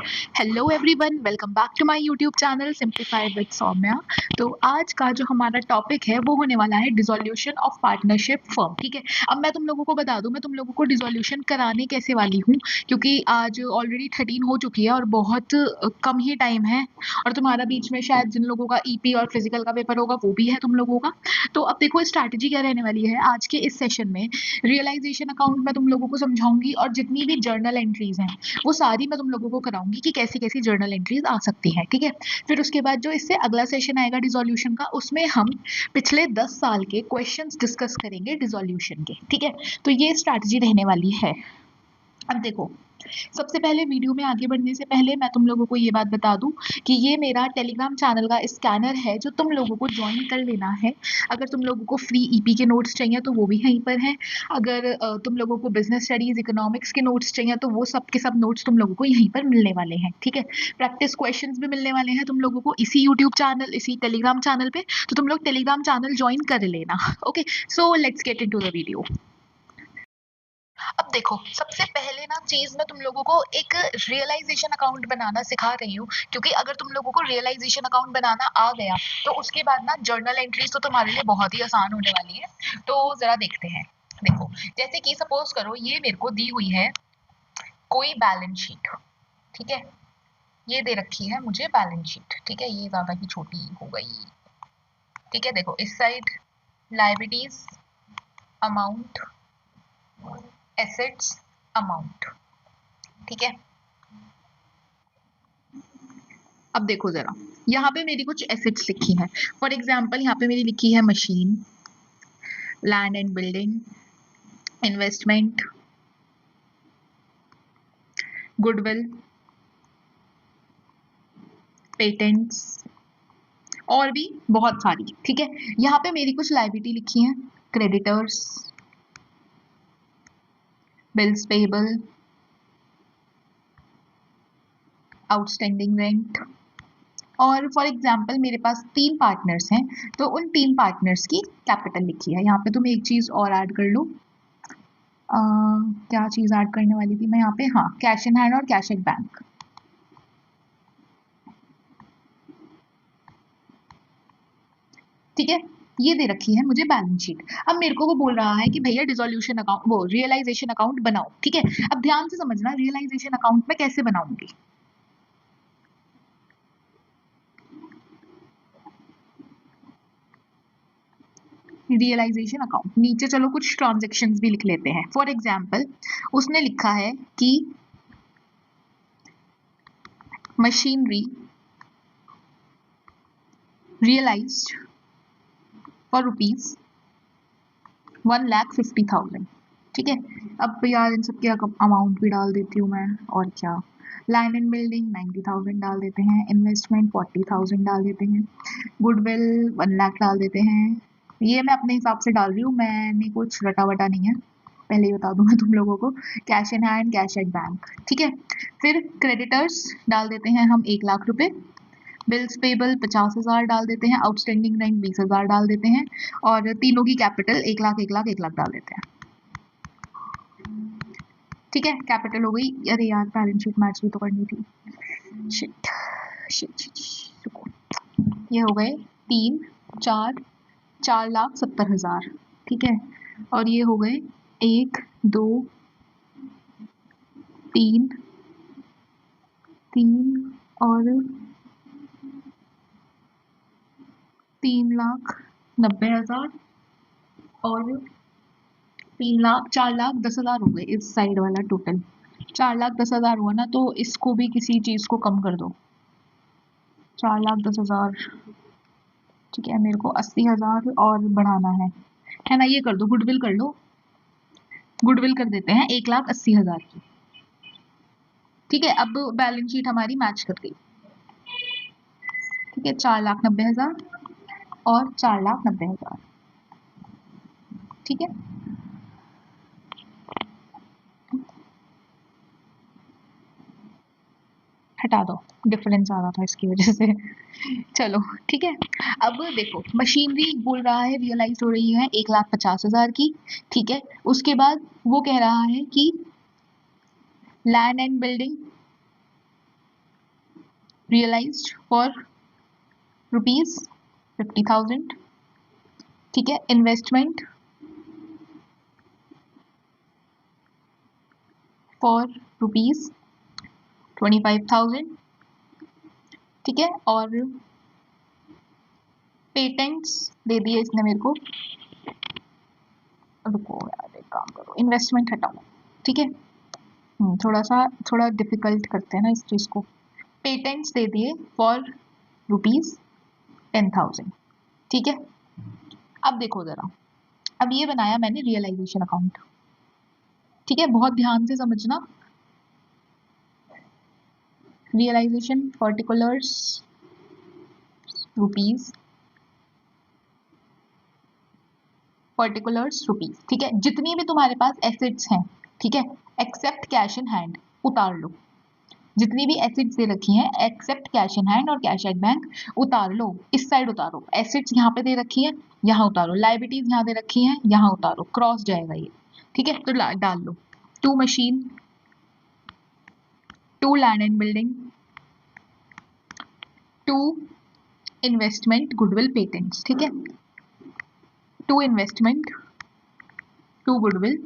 Hello everyone, welcome back to my YouTube channel simplified with Saumya. तो आज का जो हमारा टॉपिक है वो होने वाला है डिसोल्यूशन ऑफ पार्टनरशिप फर्म। ठीक है, अब मैं तुम लोगों को बता दूं, मैं तुम लोगों को डिसोल्यूशन कराने कैसे वाली हूँ, क्योंकि आज ऑलरेडी 13 हो चुकी है और बहुत कम ही टाइम है। और तुम्हारा बीच में शायद जिन लोगों का ईपी और फिजिकल का पेपर होगा वो भी है तुम लोगों का। तो अब देखो स्ट्रैटेजी क्या रहने वाली है आज के इस सेशन में। रियलाइजेशन अकाउंट मैं तुम लोगों को समझाऊंगी और जितनी भी जर्नल एंट्रीज हैं वो सारी मैं तुम लोगों को कराऊंगी कि कैसी कैसी जर्नल एंट्रीज आ सकती हैं। ठीक है, फिर उसके बाद जो इससे अगला सेशन आएगा डिसोल्यूशन का, उसमें हम पिछले 10 साल के क्वेश्चंस डिस्कस करेंगे डिसोल्यूशन के। ठीक है, तो ये स्ट्रैटेजी रहने वाली है। अब देखो, सबसे पहले वीडियो में आगे बढ़ने से पहले मैं तुम लोगों को ये बात बता दूं कि ये मेरा टेलीग्राम चैनल का स्कैनर है जो तुम लोगों को ज्वाइन कर लेना है। अगर तुम लोगों को फ्री ईपी के नोट्स चाहिए तो वो भी यहीं पर हैं। अगर तुम लोगों को बिजनेस स्टडीज इकोनॉमिक्स के नोट्स चाहिए तो वो सब के सब नोट्स तुम लोगों को यहीं पर मिलने वाले हैं। ठीक है, प्रैक्टिस क्वेश्चंस भी मिलने वाले हैं तुम लोगों को इसी यूट्यूब चैनल, इसी टेलीग्राम चैनल पे। तो तुम लोग टेलीग्राम चैनल ज्वाइन कर लेना। Okay, so let's get into the video. अब देखो, सबसे पहले ना चीज मैं तुम लोगों को एक रियलाइजेशन अकाउंट बनाना सिखा रही हूँ, क्योंकि अगर तुम लोगों को रियलाइजेशन अकाउंट बनाना आ गया तो उसके बाद ना जर्नल एंट्रीज तो तुम्हारे लिए बहुत ही आसान होने वाली है। तो जरा देखते हैं। देखो, जैसे कि सपोज करो ये मेरे को दी हुई है कोई बैलेंस शीट। ठीक है, ये दे रखी है मुझे बैलेंस शीट। ठीक है, ये ज्यादा ही छोटी हो गई। ठीक है, देखो इस side liabilities amount, assets amount. ठीक है, अब देखो जरा, यहाँ पे मेरी कुछ एसेट्स लिखी हैं। फॉर एग्जाम्पल यहाँ पे मेरी लिखी है machine, land and building, investment, goodwill, patents और भी बहुत सारी। ठीक है, यहाँ पे मेरी कुछ लायबिलिटी लिखी हैं, creditors, bills payable, outstanding rent. और फॉर एग्जाम्पल मेरे पास 3 पार्टनर्स हैं, तो उन 3 पार्टनर्स की कैपिटल लिखी है। यहाँ पे तुम एक चीज और ऐड कर लो। क्या चीज ऐड करने वाली थी मैं यहाँ पे, हाँ, कैश इन हैंड और कैश एट बैंक। ठीक है, ये दे रखी है मुझे बैलेंस शीट। अब मेरे को वो बोल रहा है कि भैया डिसोल्यूशन अकाउंट, वो रियलाइजेशन अकाउंट बनाओ। ठीक है, अब ध्यान से समझना, रियलाइजेशन अकाउंट में कैसे बनाऊंगी। रियलाइजेशन अकाउंट नीचे चलो कुछ ट्रांजेक्शन्स भी लिख लेते हैं। फॉर एग्जाम्पल उसने लिखा है कि मशीनरी realized for rupees 1,50,000। ठीक है, अब यार इन सब के अमाउंट भी डाल देती हूँ मैं, और क्या, लैंड एंड बिल्डिंग 90,000 डाल देते हैं, इन्वेस्टमेंट 40,000 डाल देते हैं, गुडविल 1 लाख डाल देते हैं। ये मैं अपने हिसाब से डाल रही हूँ, मैंने कुछ रटा वटा नहीं है, पहले ही बता दूं मैं तुम लोगों को। Cash in hand, cash at bank. ठीक है, फिर क्रेडिटर्स डाल देते हैं हम 1 लाख रुपए, बिल्स पेबल 50,000 डाल देते हैं, आउटस्टैंडिंग रेंट 20,000 डाल देते हैं, और तीनों की कैपिटल 1 लाख 1 लाख 1 लाख डाल देते हैं। ठीक है, कैपिटल हो गई। अरे यार, बैलेंस शीट मैच भी तो करनी थी। शिट शिट शिट, ये हो गए 3 4 4,70,000। ठीक है, और ये हो गए 1 2 3 3 और 3,90,000 और 4,10,000 हो गए इस साइड वाला टोटल। 4,10,000 हुआ ना, तो इसको भी किसी चीज को कम कर दो। 4,10,000। ठीक है, मेरे को 80,000 और बढ़ाना है ना, ये कर दो, गुडविल कर लो। गुडविल कर देते हैं 1,80,000 की। ठीक है, अब बैलेंस शीट हमारी मैच कर गई। ठीक है, 4,90,000 और 4,90,000। ठीक है, हटा दो, डिफरेंस आ रहा था इसकी वजह से। चलो ठीक है, अब देखो मशीनरी बोल रहा है रियलाइज हो रही है 1,50,000 की। ठीक है, उसके बाद वो कह रहा है कि land and building realised for ₹50,000, ठीक है। इन्वेस्टमेंट फॉर ₹25,000, ठीक है। और पेटेंट्स दे दिए इसने मेरे को, रुको यार एक काम करो, इन्वेस्टमेंट हटाओ, ठीक है। थोड़ा डिफिकल्ट करते हैं ना इस चीज को। पेटेंट्स दे दिए फॉर ₹10,000, ठीक है। अब देखो जरा, अब ये बनाया मैंने रियलाइजेशन अकाउंट, ठीक है। बहुत ध्यान से समझना। रियलाइजेशन पर्टिकुलर्स रुपीज, ठीक है। जितनी भी तुम्हारे पास एसेट्स हैं, ठीक है, एक्सेप्ट कैश इन हैंड, उतार लो। जितनी भी एसेट्स दे रखी हैं एक्सेप्ट कैश इन हैंड और कैश एट बैंक, उतार लो। इस साइड उतारो। एसेट्स यहाँ पे दे रखी है, यहाँ उतारो। लाइबिलिटीज यहाँ दे रखी हैं, यहाँ उतारो। क्रॉस जाएगा ये, ठीक है। तो डाल लो। 2 machine, 2 land and building, 2 investment goodwill patents, ठीक है। 2 इन्वेस्टमेंट, 2 गुडविल,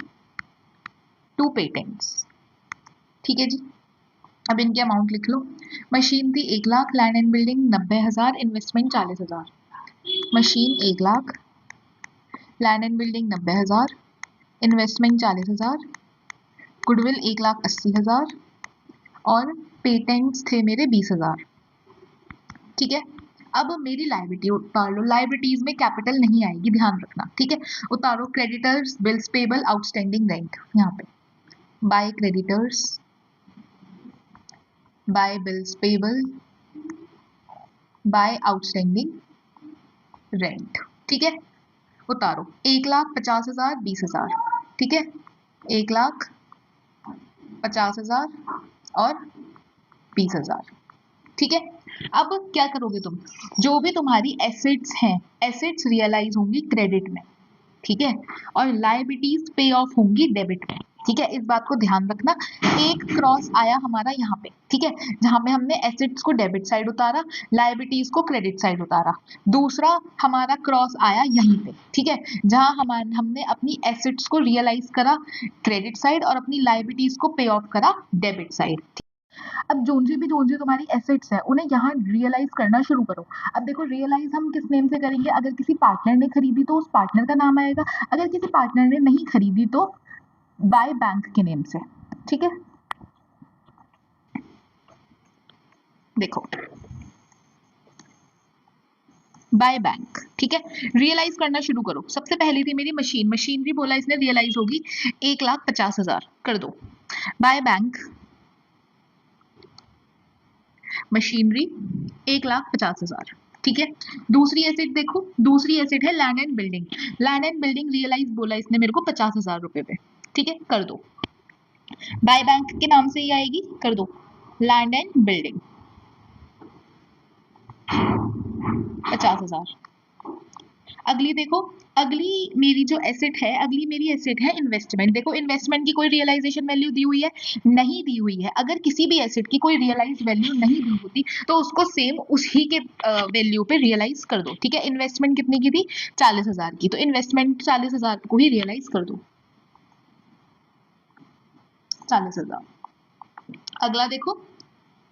2 पेटेंट्स, ठीक है जी। अब इनके अमाउंट लिख लो। मशीन थी 1,00,000, land and building 90,000, investment 40,000। Machine 1,00,000, land and building 90,000, investment 40,000, goodwill 1,80,000 और पेटेंट्स थे मेरे 20,000, ठीक है। अब मेरी लाइबिलिटी उतार लो। लाइबिलिटीज में कैपिटल नहीं आएगी, ध्यान रखना, ठीक है। उतारो। Creditors, bills payable, outstanding rent, यहाँ पे by creditors, by bills payable, by outstanding rent, ठीक है। उतारो। 1,50,000, 20,000, ठीक है। 1,50,000 और 20,000, ठीक है। अब क्या करोगे तुम, जो भी तुम्हारी एसेट्स हैं, एसेट्स रियलाइज होंगी क्रेडिट में, ठीक है, और लायबिलिटीज पे ऑफ होंगी डेबिट में, ठीक है। इस बात को ध्यान रखना। एक क्रॉस आया हमारा यहाँ पे, ठीक है, जहां पे हमने एसेट्स को डेबिट साइड उतारा, लायबिलिटीज को क्रेडिट साइड उतारा। दूसरा हमारा क्रॉस आया यहीं पे, ठीक है, जहां हमने अपनी एसेट्स को रियलाइज करा क्रेडिट साइड और अपनी लायबिलिटीज को पे ऑफ करा डेबिट साइड। अब जोन जी तुम्हारी एसेट्स है उन्हें यहाँ रियलाइज करना शुरू करो। अब देखो, रियलाइज हम किस नेम से करेंगे? अगर किसी पार्टनर ने खरीदी तो उस पार्टनर का नाम आएगा, अगर किसी पार्टनर ने नहीं खरीदी तो बाय बैंक के नेम से, ठीक है। देखो, बाय बैंक, ठीक है। रियलाइज करना शुरू करो। सबसे पहली थी मेरी मशीन, मशीनरी बोला इसने रियलाइज होगी 1,50,000, कर दो। बाय बैंक मशीनरी 1,50,000, ठीक है। दूसरी एसेट देखो, दूसरी एसेट है land and building. Land and building realise बोला इसने मेरे को 50,000 रुपए पे, ठीक है, कर दो। बाय बैंक के नाम से ही आएगी, कर दो। Land and building 50,000। अगली देखो, अगली मेरी जो एसेट है, अगली मेरी एसेट है इन्वेस्टमेंट। देखो, इन्वेस्टमेंट की कोई रियलाइजेशन वैल्यू दी हुई है? नहीं दी हुई है। अगर किसी भी एसेट की कोई रियलाइज वैल्यू नहीं दी होती तो उसको सेम उसी के वैल्यू पे रियलाइज कर दो, ठीक है। इन्वेस्टमेंट कितने की थी? 40,000 की, तो इन्वेस्टमेंट 40,000 को ही रियलाइज कर दो, 40,000। अगला देखो,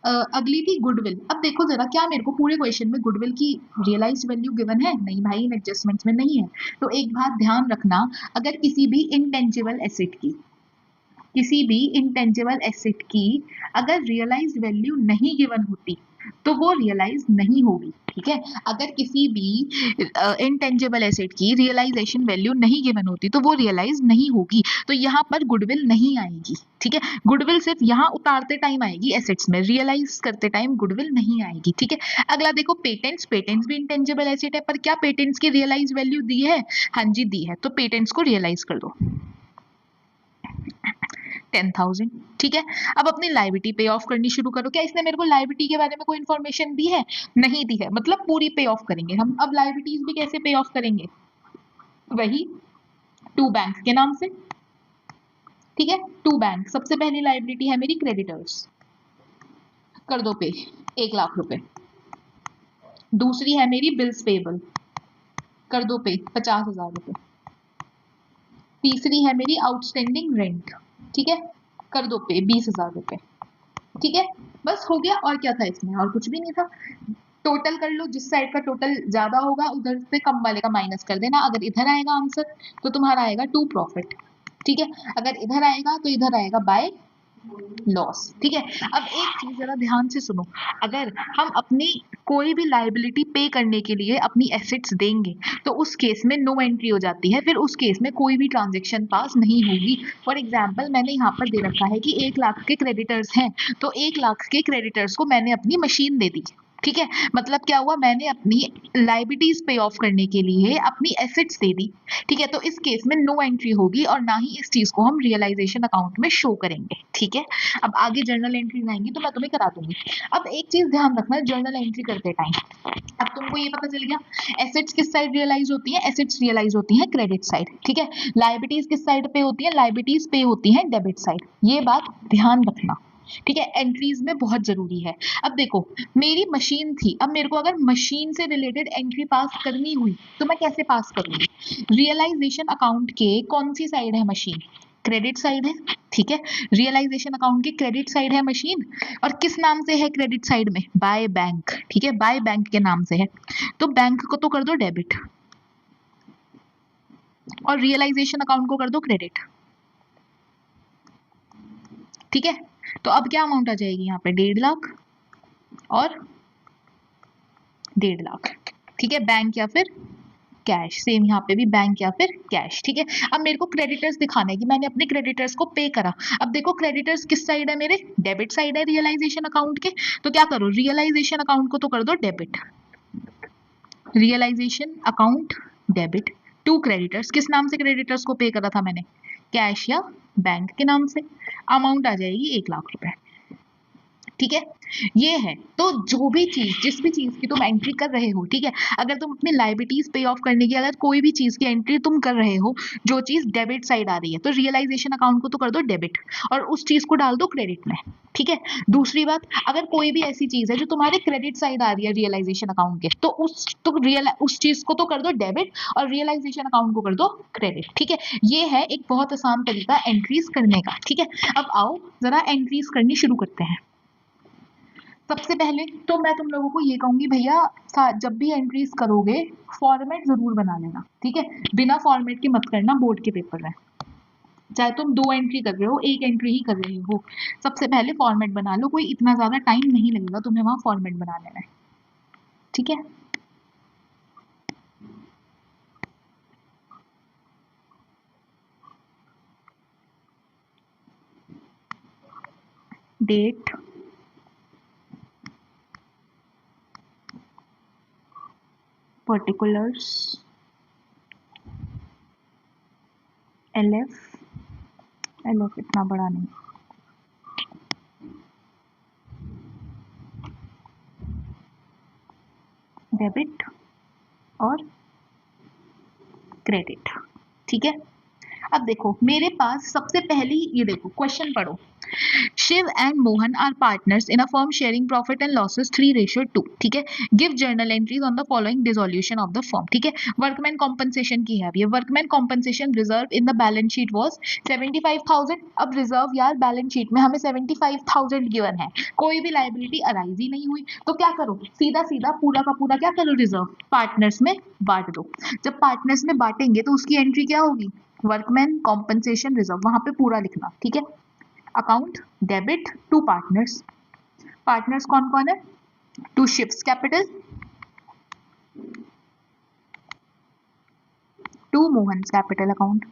अगली थी गुडविल। अब देखो जरा, क्या मेरे को पूरे क्वेश्चन में गुडविल की रियलाइज वैल्यू गिवन है? नहीं भाई, इन एडजस्टमेंट्स में नहीं है। तो एक बात ध्यान रखना, अगर किसी भी इनटेंजिबल एसेट की, किसी भी इंटेंजिबल एसेट की अगर रियलाइज वैल्यू नहीं गिवन होती तो वो रियलाइज नहीं होगी, ठीक है। अगर किसी भी इंटेंजिबल एसेट की रियलाइजेशन वैल्यू नहीं गिवन होती तो वो रियलाइज नहीं होगी, तो यहाँ पर गुडविल नहीं आएगी, ठीक है। गुडविल सिर्फ यहाँ उतारते टाइम आएगी एसेट्स में, रियलाइज करते टाइम गुडविल नहीं आएगी, ठीक है। अगला देखो, पेटेंट्स। पेटेंट्स भी इंटेंजिबल एसेट है, पर क्या पेटेंट्स की रियलाइज वैल्यू दी है? हाँ जी, दी है। तो पेटेंट्स को रियलाइज कर दो, 10,000, ठीक है। अब अपनी लायबिलिटी पे ऑफ करनी शुरू करो। क्या इसने मेरे को लायबिलिटी के बारे में कोई इन्फॉर्मेशन दी है? नहीं दी है, मतलब पूरी पे ऑफ करेंगे हम। अब लायबिलिटीज भी कैसे पे ऑफ करेंगे? वही 2 बैंक के नाम से, ठीक है। 2 बैंक, सबसे पहली लायबिलिटी है मेरी क्रेडिटर्स, कर दो पे 1 लाख रुपए। दूसरी है मेरी बिल्स पेबल, कर दो पे 50,000 रुपए। तीसरी है मेरी आउटस्टैंडिंग रेंट, ठीक है, कर दो पे 20,000 रुपए। ठीक है, बस हो गया। और क्या था इसमें, और कुछ भी नहीं था। टोटल कर लो, जिस साइड का टोटल ज्यादा होगा उधर से कम वाले का माइनस कर देना। अगर इधर आएगा आंसर तो तुम्हारा आएगा टू प्रॉफिट, ठीक है। अगर इधर आएगा तो इधर आएगा बाय लॉस, ठीक है। अब एक चीज जरा ध्यान से सुनो, अगर हम अपनी कोई भी लाइबिलिटी पे करने के लिए अपनी एसेट्स देंगे तो उस केस में नो एंट्री हो जाती है, फिर उस केस में कोई भी ट्रांजेक्शन पास नहीं होगी। फॉर एग्जाम्पल मैंने यहाँ पर दे रखा है कि 1 लाख के क्रेडिटर्स हैं, तो 1 लाख के क्रेडिटर्स को मैंने अपनी मशीन दे दी, ठीक है। मतलब क्या हुआ, मैंने अपनी लाइबिलिटीज पे ऑफ करने के लिए अपनी एसेट्स दे दी, ठीक है। तो इस केस में नो एंट्री होगी और ना ही इस चीज को हम रियलाइजेशन अकाउंट में शो करेंगे, ठीक है। अब आगे जर्नल एंट्री आएंगी तो मैं तुम्हें करा दूंगी। अब एक चीज ध्यान रखना जर्नल एंट्री करते टाइम, अब तुमको ये पता चल गया एसेट्स किस साइड रियलाइज होती है, एसेट्स रियलाइज होती है क्रेडिट साइड, ठीक है। लाइबिलिटीज किस साइड पे होती है, लाइबिलिटीज पे होती है डेबिट साइड। ये बात ध्यान रखना, ठीक है, एंट्रीज में बहुत जरूरी है। अब देखो मेरी मशीन थी, अब मेरे को अगर मशीन से रिलेटेड एंट्री पास करनी हुई तो मैं कैसे पास करूंगी। रियलाइजेशन अकाउंट के कौन सी साइड है, मशीन क्रेडिट साइड है, ठीक है। रियलाइजेशन अकाउंट की क्रेडिट साइड है मशीन, और किस नाम से है क्रेडिट साइड में, बाय बैंक, ठीक है, बाय बैंक के नाम से है। तो बैंक को तो कर दो डेबिट और रियलाइजेशन अकाउंट को कर दो क्रेडिट, ठीक है। तो अब क्या अमाउंट आ जाएगी यहाँ पे, 1.5 लाख और 1.5 लाख, ठीक है। बैंक या फिर कैश, सेम यहाँ पे भी बैंक या फिर कैश, ठीक है। अब मेरे को क्रेडिटर्स दिखाना है कि मैंने अपने क्रेडिटर्स को पे करा। अब देखो क्रेडिटर्स किस साइड है, मेरे डेबिट साइड है रियलाइजेशन अकाउंट के, तो क्या करो रियलाइजेशन अकाउंट को तो कर दो debit, realisation account debit to creditors, किस नाम से क्रेडिटर्स को पे करा था मैंने, कैश या बैंक के नाम से। अमाउंट आ जाएगी 1 लाख रुपए, ठीक है। ये है, तो जो भी चीज जिस भी चीज की तुम एंट्री कर रहे हो, ठीक है, अगर तुम अपनी लाइबिलिटीज पे ऑफ करने की अगर कोई भी चीज की एंट्री तुम कर रहे हो जो चीज डेबिट साइड आ रही है, तो रियलाइजेशन अकाउंट को तो कर दो डेबिट और उस चीज को डाल दो क्रेडिट में, ठीक है। दूसरी बात, अगर कोई भी ऐसी चीज है जो तुम्हारे क्रेडिट साइड आ रही है रियलाइजेशन अकाउंट के, तो उस चीज को तो कर दो डेबिट और रियलाइजेशन अकाउंट को कर दो क्रेडिट, ठीक है। ये है एक बहुत आसान तरीका एंट्रीज करने का, ठीक है। अब आओ जरा एंट्रीज करनी शुरू करते हैं। सबसे पहले तो मैं तुम लोगों को ये कहूंगी भैया जब भी एंट्रीज करोगे फॉर्मेट जरूर बना लेना, ठीक है। बिना फॉर्मेट के मत करना बोर्ड के पेपर में, चाहे तुम 2 एंट्री कर रहे हो 1 एंट्री ही कर रहे हो, सबसे पहले फॉर्मेट बना लो। कोई इतना ज्यादा टाइम नहीं लगेगा तुम्हें वहां फॉर्मेट बनाने में, ठीक है। डेट, पर्टिकुलर्स, एलएफ, एलएफ इतना बड़ा नहीं, डेबिट और क्रेडिट, ठीक है। अब देखो मेरे पास सबसे पहली ये देखो क्वेश्चन पढ़ो, Shiv and Mohan are partners in a firm sharing profit and losses 3:2, ठीक है। Give journal entries on the following dissolution of the firm, ठीक है। वर्कमैन कॉम्पनसेशन की है, ये workman compensation reserve in the balance sheet was 75,000। अब reserve यार balance sheet में हमें 75,000 गिवन है, कोई भी लाइबिलिटी अराइज ही नहीं हुई, तो क्या करो सीधा सीधा पूरा का पूरा क्या करो, रिजर्व पार्टनर्स में बांट दो। जब पार्टनर्स में बांटेंगे तो उसकी एंट्री क्या होगी, वर्कमैन कॉम्पनसेशन रिजर्व, वहां पे पूरा लिखना, ठीक है। Account debit to partners, partners कौन कौन है, टू शिप्स capital, to Mohan capital account.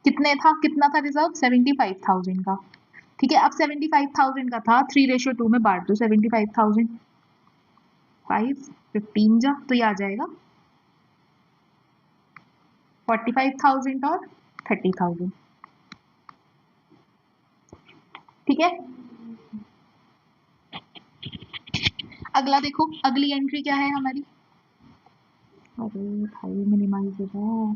कितना था रिजर्व, 75,000 का, ठीक है। अब 75,000 का था 3:2 में बांट दो, 75,000 5 15 जा तो ये आ जाएगा 45,000 और 30,000, ठीक है। अगला देखो अगली एंट्री क्या है हमारी, अरे भाई मिनिमाइज हो रहा है,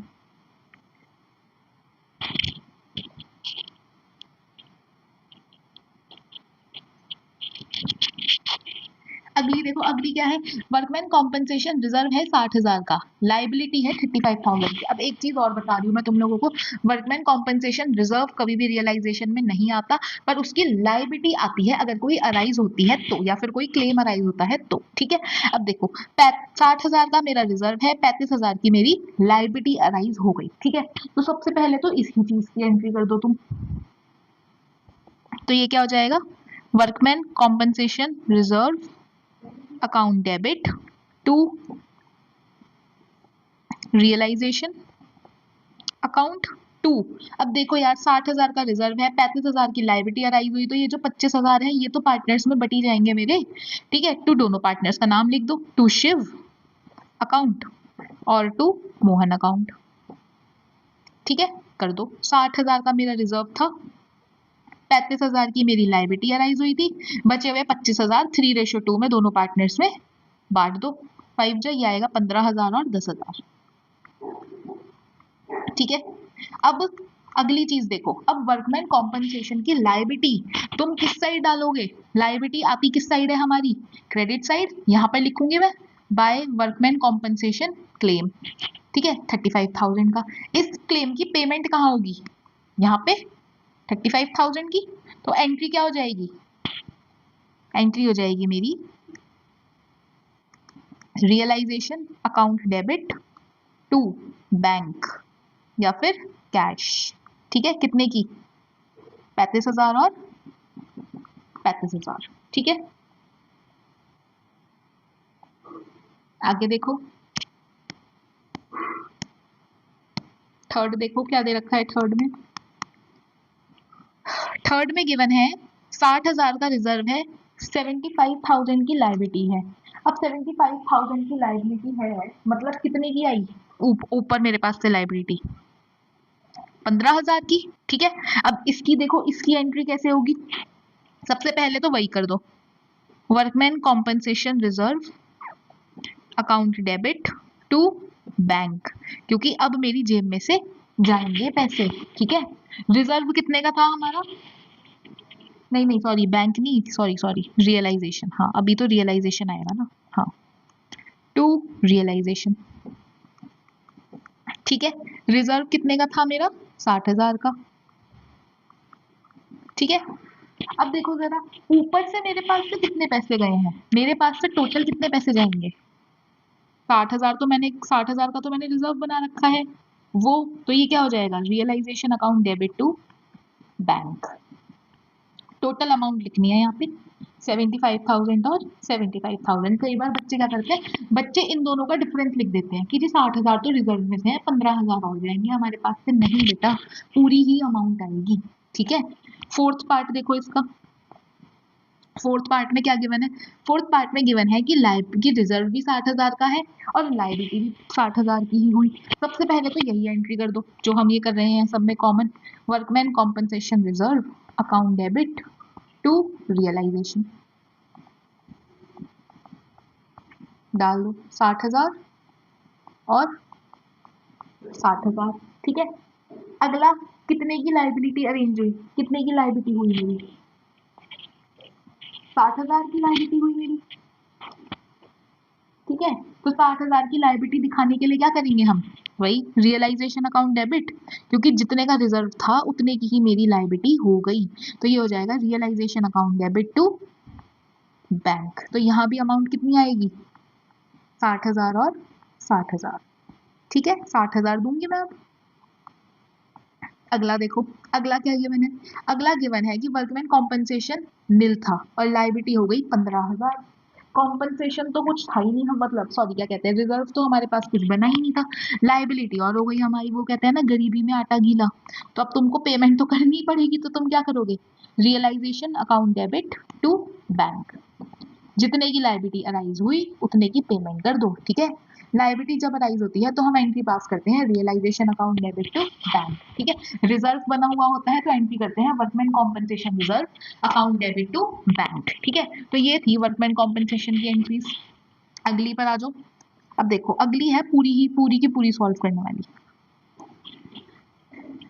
देखो अगली क्या है, वर्कमैन कॉम्पनसेशन रिजर्व है 60,000 का, लाइबिलिटी है 35,000 की। अब एक चीज और बता रही हूँ मैं तुम लोगों को, वर्कमैन कॉम्पनसेशन रिजर्व कभी भी रियलाइजेशन में नहीं आता, पर उसकी लाइबिलिटी आती है अगर कोई अराइज होती है तो, या फिर कोई क्लेम अराइज होता है तो, ठीक है। अब देखो 60,000 का मेरा रिजर्व है, 35,000 की मेरी लाइबिलिटी अराइज हो गई, ठीक है। तो सबसे पहले तो इसी चीज की एंट्री कर दो तुम, तो ये क्या हो जाएगा, workman compensation reserve account debit to realisation account to. अब देखो यार 60,000 का रिजर्व है, 35,000 की लाइबिलिटी अराइज हुई, तो ये जो 25,000 है ये तो पार्टनर्स में बटी जाएंगे मेरे, ठीक है। टू दोनों पार्टनर्स का नाम लिख दो, टू शिव अकाउंट और टू मोहन अकाउंट, ठीक है। कर दो, 60,000 का मेरा रिजर्व था, 35,000 की मेरी लाइबिलिटी अराइज हुई थी, बचे हुए 25,000 3:2 में दोनों पार्टनर्स में बांट दो, 5 जो ये आएगा 15,000 और 10,000, ठीक है। अब अगली चीज देखो, अब वर्कमैन कॉम्पनसेशन की लाइबिलिटी तुम किस साइड डालोगे, लाइबिलिटी आती किस साइड है हमारी, क्रेडिट साइड, यहां पर लिखूंगी मैं बाय वर्कमैन कॉम्पनसेशन क्लेम, ठीक है, 35,000 का। इस क्लेम की पेमेंट कहाँ होगी, यहाँ पे 35,000 की, तो एंट्री क्या हो जाएगी, एंट्री हो जाएगी मेरी realisation account debit to bank या फिर कैश, ठीक है। कितने की, 35,000 और 35,000, ठीक है। आगे देखो, थर्ड देखो क्या दे रखा है, थर्ड में गिवन है 60,000 का रिजर्व है, 75,000 की लाइबिलिटी है। अब 75,000 की लाइबिलिटी है मतलब कितने की आई, ऊपर मेरे पास से लाइबिलिटी 15,000 की, ठीक है। अब इसकी देखो, इसकी एंट्री कैसे होगी, सबसे पहले तो वही कर दो, workman compensation reserve account debit to bank, क्योंकि अब मेरी जेब में से जाएंगे पैसे, ठीक है। रिजर्व कितने का था हमारा, नहीं नहीं सॉरी, बैंक नहीं, सॉरी रियलाइजेशन, हाँ अभी तो रियलाइजेशन आएगा ना, हाँ टू रियलाइजेशन, ठीक है। रिजर्व कितने का था मेरा, 60,000 का, ठीक है। अब देखो जरा, ऊपर से मेरे पास से कितने पैसे गए हैं, मेरे पास से टोटल कितने पैसे जाएंगे, 60,000 तो मैंने, 60,000 का तो मैंने रिजर्व बना रखा है वो, तो ये क्या हो जाएगा, realisation account debit to bank, total amount लिखनी है यहाँ पे 75,000 और 75,000। कई बार बच्चे क्या करते हैं, बच्चे इन दोनों का डिफरेंस लिख देते हैं कि जी 60,000 तो रिजर्व में से है, 15,000 और जाएंगे हमारे पास से, नहीं बेटा पूरी ही अमाउंट आएगी, ठीक है। फोर्थ पार्ट देखो इसका, फोर्थ पार्ट में क्या गिवन है, फोर्थ पार्ट में गिवन है कि की रिजर्व भी 60,000 का है और लाइबिलिटी भी 60,000 की ही हुई। सबसे पहले तो यही एंट्री कर दो जो हम ये कर रहे हैं सब में common, workman compensation reserve account debit to realisation, डाल दो 60,000 और 60,000, ठीक है। अगला कितने की लाइबिलिटी अरेंज हुई, कितने की लाइबिलिटी हुई मेरी, 60,000 की लाइबिलिटी हुई मेरी, ठीक है। तो 60,000 की लाइबिलिटी दिखाने के लिए क्या करेंगे हम, वही रियलाइजेशन अकाउंट डेबिट, क्योंकि जितने का रिजर्व था उतने की ही मेरी लाइबिलिटी हो गई, तो ये हो जाएगा realisation account debit to bank. तो यहाँ भी अमाउंट कितनी आएगी, 60,000 और 60,000, ठीक है, 60,000 दूंगी मैं अब। अगला देखो, अगला क्या गिवन है, अगला गिवन है कि वर्कमैन कॉम्पनसेशन निल था और लाइबिलिटी हो गई 15,000, कॉम्पनसेशन तो कुछ था ही नहीं, हम मतलब सॉरी क्या कहते हैं, रिजर्व तो हमारे पास कुछ बना ही नहीं था, लाइबिलिटी और हो गई हमारी, वो कहते हैं ना गरीबी में आटा गीला, तो अब तुमको पेमेंट तो करनी पड़ेगी, तो तुम क्या करोगे, realisation account debit to bank, जितने की लाइबिलिटी अराइज हुई उतने की पेमेंट कर दो, ठीक है। लाइबिलिटी जब अराइज होती है तो हम एंट्री पास करते हैं realisation account debit to bank, ठीक है। रिजर्व बना हुआ होता है तो एंट्री करते हैं workman compensation reserve account debit to bank, ठीक है। तो ये थी वर्कमैन कॉम्पनसेशन की एंट्रीज। अगली पर आ जाओ, अब देखो अगली है पूरी की पूरी सॉल्व करने वाली,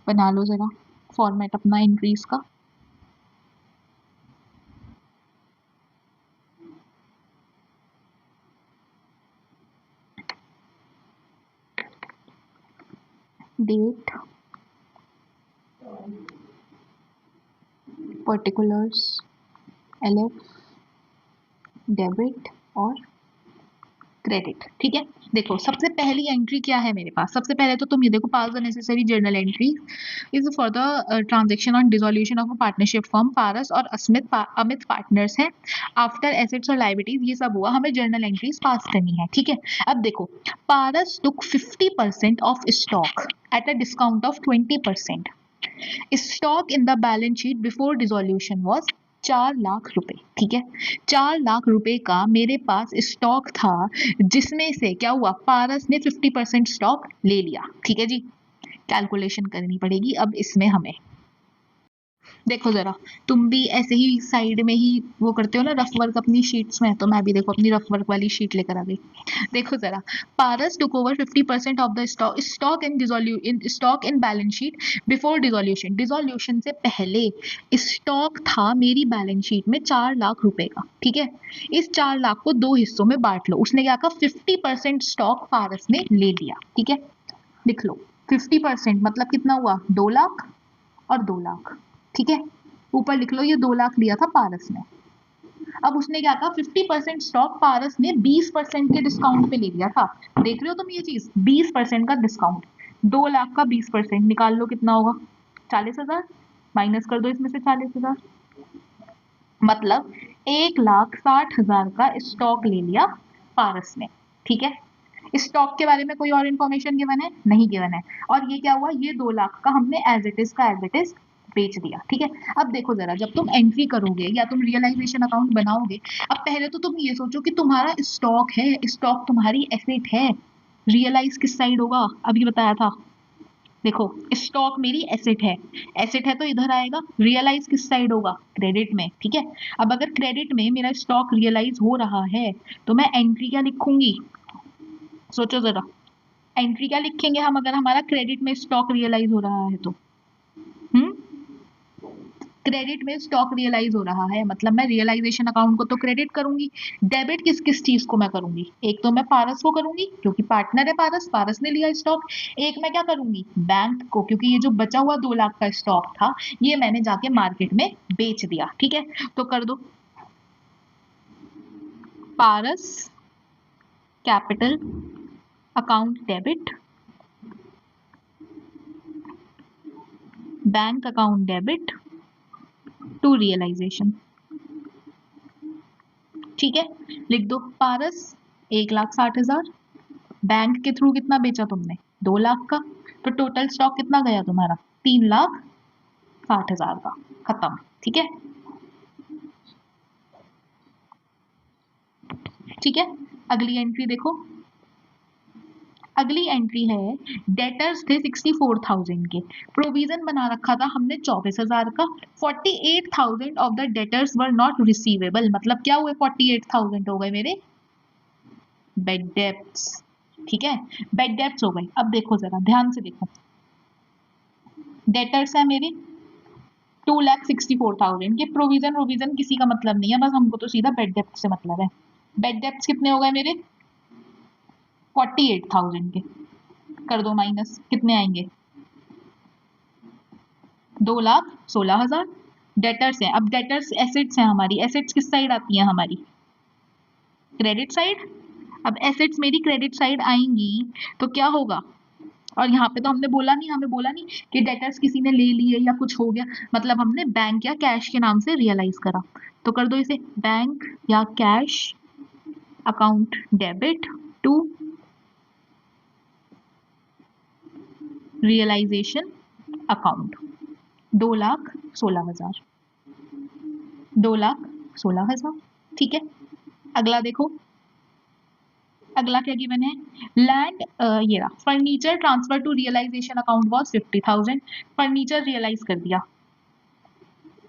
बना लो जरा फॉर्मेट अपना एंट्रीज का, डेट, पर्टिकुलर्स, एलएफ, डेबिट और क्रेडिट। ठीक है, देखो सबसे पहली एंट्री क्या है मेरे पास। सबसे पहले तो तुम ये देखो, pass the necessary journal entry is for the transaction on dissolution of a partnership firm. Paras और अमित पार्टनर्स हैं। आफ्टर एसेट्स और लायबिलिटीज ये सब हुआ, हमें जर्नल एंट्रीज पास करनी है। ठीक है, अब देखो पारस टुक 50% of stock at a discount of 20%। Stock in the balance sheet before dissolution was 4 lakh रुपए। ठीक है, 4 लाख रुपए का मेरे पास स्टॉक था, जिसमें से क्या हुआ, पारस ने 50% स्टॉक ले लिया। ठीक है जी, कैलकुलेशन करनी पड़ेगी अब इसमें हमें। देखो जरा, तुम भी ऐसे ही साइड में ही वो करते हो ना रफ वर्क अपनी शीट्स में, तो मैं भी देखो अपनी रफ वर्क वाली शीट लेकर आ गई। देखो जरा, Paras took over 50% of the stock in balance sheet before dissolution. Dissolution से पहले स्टॉक था मेरी बैलेंस शीट में 4 लाख रुपए का। ठीक है, इस 4 लाख को 2 हिस्सों में बांट लो। उसने क्या कहा, 50% स्टॉक पारस ने ले लिया। ठीक है, लिख लो 50% मतलब कितना हुआ, 2 लाख और 2 लाख। ठीक है, ऊपर लिख लो ये 2 लाख लिया था पारस ने। अब उसने क्या कहा, 50% स्टॉक पारस ने 20% के डिस्काउंट पे ले लिया था। देख रहे हो तुम ये चीज, 20% का डिस्काउंट। 2 लाख का 20% निकाल लो कितना होगा, 40,000। माइनस कर दो इसमें से 40,000, मतलब 1,60,000 का स्टॉक ले लिया पारस ने। ठीक है, स्टॉक के बारे में कोई और इन्फॉर्मेशन गिवन है नहीं, गिवन है। और ये क्या हुआ, ये 2 लाख का हमने एज इट इज का एज इट इज बेच दिया। ठीक है, अब देखो जरा, जब तुम एंट्री करोगे या तुम रियलाइजेशन अकाउंट बनाओगे, अब पहले तो तुम ये सोचो कि तुम्हारा स्टॉक है, स्टॉक तुम्हारी एसेट है। रियलाइज किस साइड होगा, अभी बताया था। देखो स्टॉक मेरी एसेट है, एसेट है तो इधर आएगा। रियलाइज किस साइड होगा, क्रेडिट में। ठीक है, अब अगर क्रेडिट में मेरा स्टॉक रियलाइज हो रहा है तो मैं एंट्री क्या लिखूंगी, सोचो जरा। एंट्री क्या लिखेंगे हम अगर हमारा क्रेडिट में स्टॉक रियलाइज हो रहा है तो, क्रेडिट में स्टॉक रियलाइज हो रहा है मतलब मैं रियलाइजेशन अकाउंट को तो क्रेडिट करूंगी। डेबिट किस किस चीज को मैं करूंगी, एक तो मैं पारस को करूंगी क्योंकि पार्टनर है पारस, पारस ने लिया स्टॉक। एक मैं क्या करूंगी, बैंक को, क्योंकि ये जो बचा हुआ 2 लाख का स्टॉक था ये मैंने जाके मार्केट में बेच दिया। ठीक है, तो कर दो Paras capital account debit, bank account debit to realisation. ठीक है, लिख दो पारस 1,60,000, बैंक के थ्रू कितना बेचा तुमने, 2 लाख का, तो टोटल स्टॉक कितना गया तुम्हारा, 3,60,000 का, खत्म। ठीक है, ठीक है, अगली एंट्री देखो। अगली एंट्री है, डेटर्स थे 64,000 के, प्रोविजन बना रखा था हमने 24,000 का। 48,000 of the debtors were not receivable, मतलब क्या हुए, 48,000 हो गए मेरे बेड डेप्ट्स। ठीक है, बेड डेप्ट्स हो गए। अब देखो जरा ध्यान से देखो, डेटर्स है मेरे 2,64,000 के, प्रोविजन किसी का मतलब नहीं है, बस हमको तो सीधा बेड डेप्ट से मतलब है। बेड डेप्ट्स कितने हो गए मेरे, 48,000 के, कर दो माइनस, कितने आएंगे, 2,16,000। डेटर्स हैं, अब डेटर्स एसेट्स हैं हमारी, एसेट्स किस साइड आती हैं हमारी, क्रेडिट साइड। अब एसेट्स मेरी क्रेडिट साइड आएंगी तो क्या होगा, और यहाँ पे तो हमने बोला नहीं, हमें बोला नहीं कि डेटर्स किसी ने ले लिए या कुछ हो गया, मतलब हमने बैंक या कैश के नाम से रियलाइज करा। तो कर दो इसे बैंक या cash account debit to realisation account. 2,16,000, 2,16,000। ठीक है, अगला देखो, अगला क्या गिवन है, लैंड, ये रहा, furniture transfer to realisation account was 50,000, furniture realise कर दिया।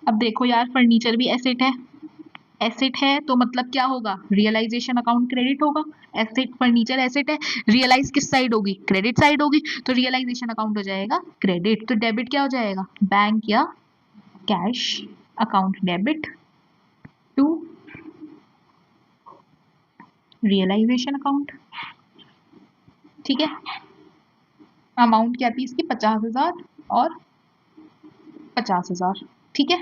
अब देखो यार, फर्नीचर भी एसेट है, एसेट है तो मतलब क्या होगा, रियलाइजेशन अकाउंट क्रेडिट होगा। एसेट, फर्नीचर एसेट है, रियलाइज किस साइड होगी, क्रेडिट साइड होगी, तो रियलाइजेशन अकाउंट हो जाएगा क्रेडिट। तो डेबिट क्या हो जाएगा, बैंक या cash account debit to realisation account. ठीक है, अमाउंट क्या थी इसकी 50,000 और 50,000, ठीक है।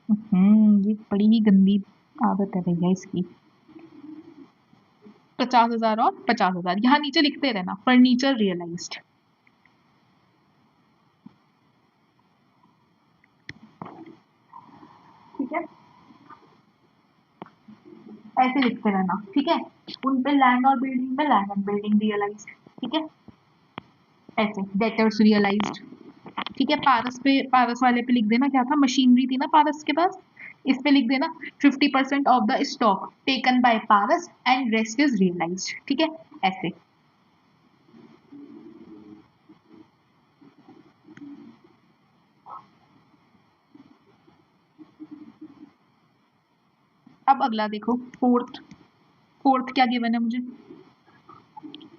ये बड़ी ही गंदी आदत है भैया इसकी। 50,000 और 50,000 यहाँ नीचे लिखते रहना, फर्नीचर रियलाइज्ड, ठीक है, ऐसे लिखते रहना, ठीक है। उन पे लैंड और बिल्डिंग में लैंड एंड बिल्डिंग रियलाइज्ड, ठीक है, ऐसे डेटर्स रियलाइज्ड, ठीक है। पारस पे, पारस वाले पे लिख देना, क्या था, मशीनरी थी ना पारस के पास, इस पे लिख देना 50% of the stock taken by Paras and rest is realised, ठीक है, ऐसे। अब अगला देखो, फोर्थ, फोर्थ क्या गिवन है मुझे,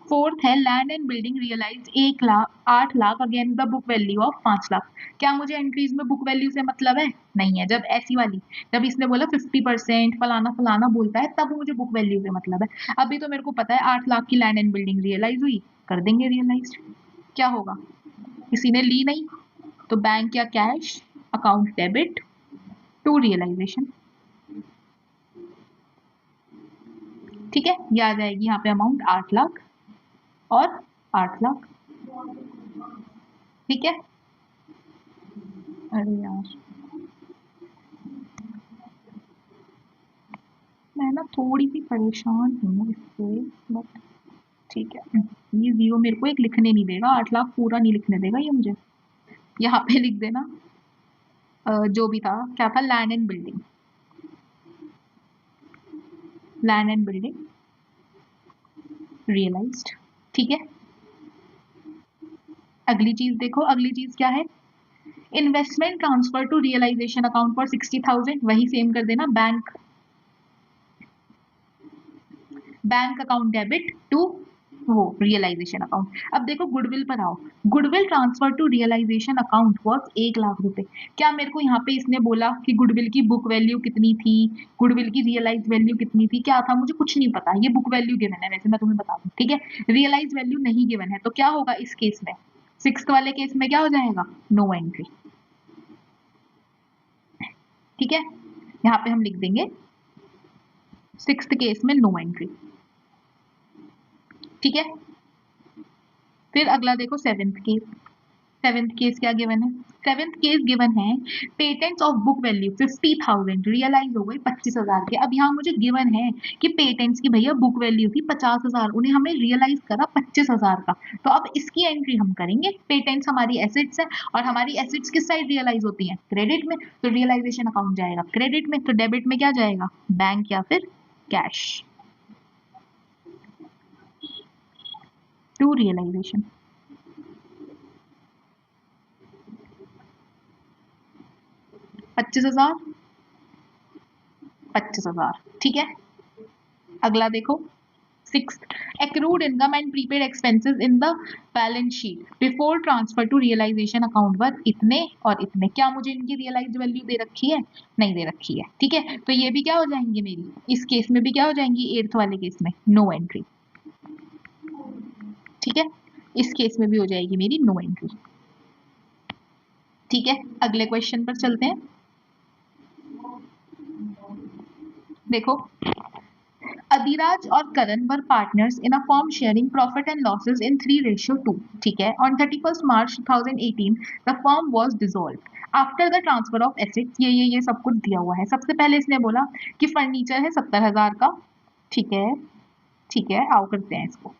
फोर्थ है land and building realise 1 lakh 8 lakh against the book value of 5 lakh. क्या मुझे एंट्रीज में बुक वैल्यू से मतलब है? नहीं है। जब ऐसी वाली, जब इसने बोला 50% फलाना फलाना बोलता है, तब मुझे बुक वैल्यू से मतलब है। अभी तो मेरे को पता है 8 लाख की लैंड एंड बिल्डिंग रियलाइज हुई, कर देंगे रियलाइज। क्या होगा, किसी ने ली नहीं तो बैंक या cash account debit to realisation, ठीक है। ये आ जाएगी यहाँ पे अमाउंट 8 लाख और 8 लाख, ठीक है। अरे यार, मैं ना थोड़ी सी परेशान हूँ इससे, बट ठीक है। ये जीरो मेरे को एक लिखने नहीं देगा, 8 लाख पूरा नहीं लिखने देगा ये मुझे। यहाँ पे लिख देना जो भी था, क्या था, land and building, land and building realised, ठीक है। अगली चीज देखो, अगली चीज क्या है, investment transfer to realisation account for 60,000, वही सेम कर देना, bank, bank account debit to वो रियलाइजेशन अकाउंट। अब देखो गुडविल पर आओ, goodwill transfer to realisation account was 1 lakh रुपए। क्या मेरे को यहाँ पे इसने बोला कि गुडविल की बुक वैल्यू कितनी थी, गुडविल की रियलाइज वैल्यू कितनी थी, क्या था, मुझे कुछ नहीं पता। ये बुक वैल्यू गिवन है, वैसे मैं तुम्हें बता दूं, ठीक है। रियलाइज वैल्यू नहीं गिवन है, तो क्या होगा इस केस में, सिक्स वाले केस में क्या हो जाएगा, नो एंट्री, ठीक है। यहाँ पे हम लिख देंगे सिक्स केस में नो एंट्री, ठीक है। फिर अगला देखो सेवेंथ केस, सेवेंथ केस क्या गिवन है, सेवेंथ केस गिवन है patents of book value 50,000 realise हो गई 25,000 के। अब यहाँ मुझे गिवन है कि पेटेंट्स की भैया बुक वैल्यू थी 50,000, उन्हें हमें रियलाइज करा 25,000 का। तो अब इसकी एंट्री हम करेंगे, पेटेंट्स हमारी एसेट्स है और हमारी एसेट्स किस साइड रियलाइज होती है, क्रेडिट में, तो रियलाइजेशन अकाउंट जाएगा क्रेडिट में, तो डेबिट में क्या जाएगा, बैंक या फिर कैश टू रियलाइजेशन, 25,000, 25,000, ठीक है। अगला देखो six, accrued income and prepaid expenses in the balance sheet before transfer to realization account पर इतने और इतने। क्या मुझे इनकी रियलाइज वैल्यू दे रखी है, नहीं दे रखी है, ठीक है। तो ये भी क्या हो जाएंगी मेरी, इस केस में भी क्या हो जाएंगी, एट्थ वाले केस में नो एंट्री, ठीक है। इस केस में भी हो जाएगी मेरी नो एंट्री, ठीक है। अगले क्वेश्चन पर चलते हैं। देखो, Adhiraj और Karan were partners in a firm sharing profit and losses in 3:2, ठीक है। On 31st March 2018, the firm was dissolved. After the transfer of assets, ये सब कुछ दिया हुआ है। सबसे पहले इसने बोला कि फर्नीचर है 70,000 का, ठीक है, ठीक है, आओ करते हैं इसको।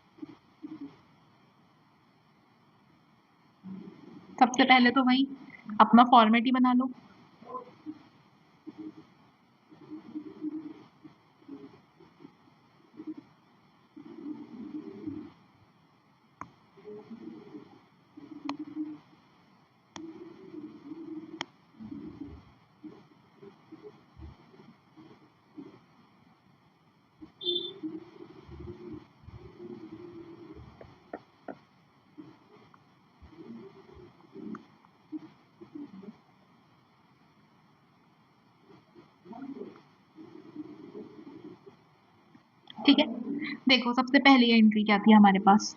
सबसे पहले तो भाई अपना फॉर्मेट ही बना लो, ठीक है। देखो सबसे पहली एंट्री क्या थी हमारे पास,